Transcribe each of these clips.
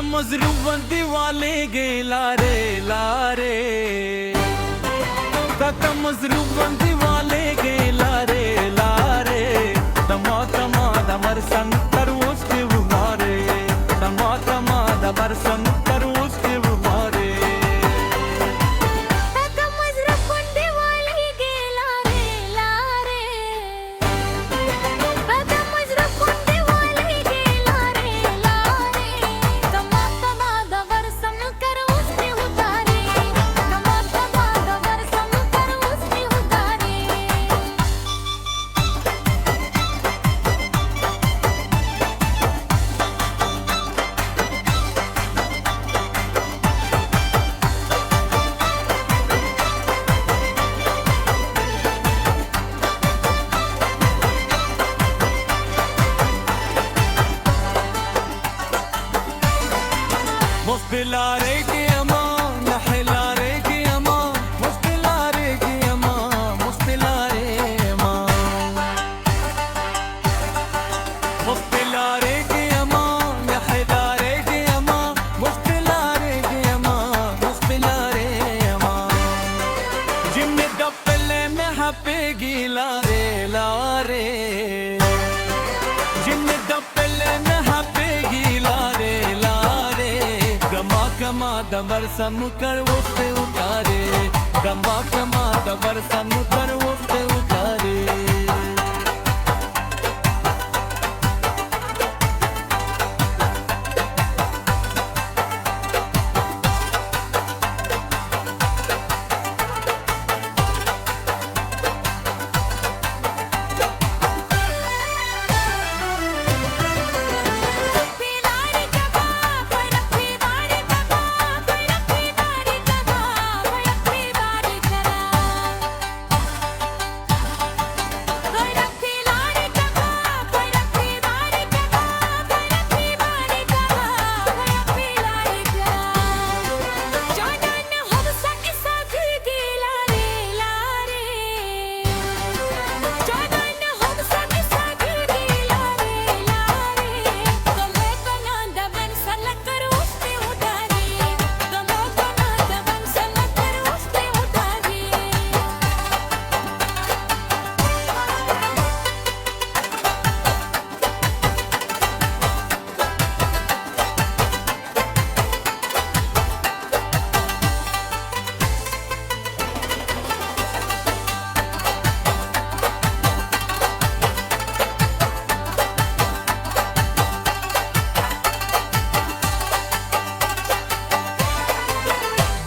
मजरूबन दिवाले गे लारे लारे काका मजरूबन दिवाले गे लारे लारे तमा तमा दमर संग तरवोस के बुमारे तमा तमा दमर संग तरवोस के बुमारे काका मजरूबन दिवाले गे लारे लारे काका मजरूबन दिवाले गे लारे लारे तमा तमा दमर संग तरवोस के उतारे तमा तमा दमर संग तरवोस के उतारे मुस्तिलारे की अमा नहलारे की अमा मुस्तिलारे की अमा मुस्तिलारे अमा मुस्तिलारे की अमा नहलारे की अमा मुस्तिलारे की अमा मुस्तिलारे अमा जिम्मे दपले में हपे गिलारे लारे जिम्मे दपले में हपे गिलारे लारे गमा गमा दमर समुकर उठते उतारे गमा गमा दमर समुकर उठते उतारे पीलारे कबा परपी बारे कबा परपी बारे कबा परपी बारे करा परपी लारे कबा परपी बारे कबा परपी बारे कबा परपी लारे करा जान हम सके साथ गिला रे लारे जान हम सके साथ गिला रे लारे तुम्हें बना दबन सलक कर उठते उतारे तुम्हें बना दबन सलक कर उठते उतारे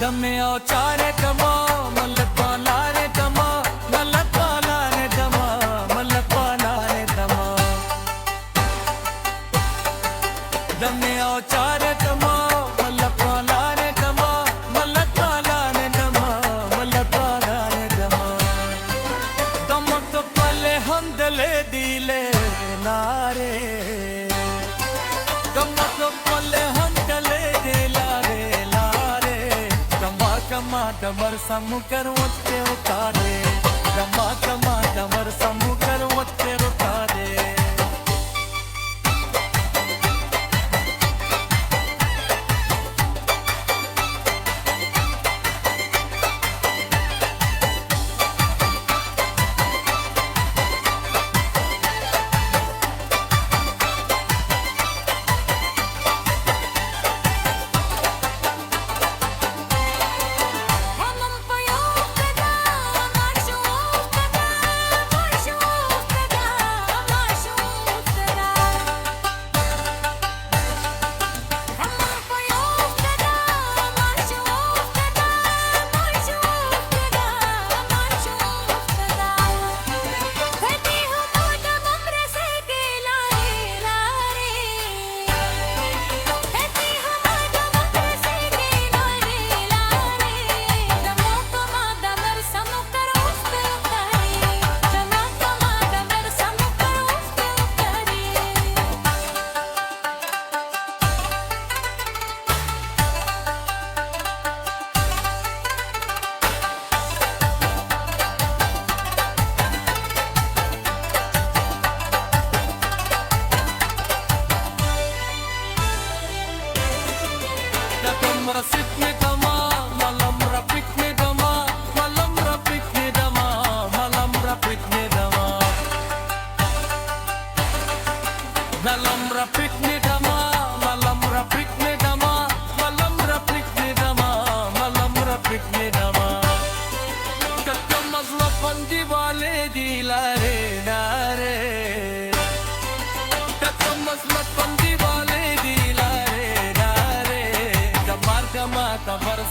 दमे ओ चारे तमा मलपा लारे तमा मलपा लारे तमा मलपा लारे तमा दमे ओ चारे तमा मलपा लारे तमा मलपा लारे तमा मलपा लारे तमा तम तो पले हंदले दिले नारे तम तो पले हंदले दिला रे लारे कमा कमा दमर समुकर उठते उतारे कमा कमा दमर समुकर उठते उतारे हम पयो कदा माशो कदा माशो कदा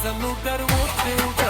समुद्र उठते उतारे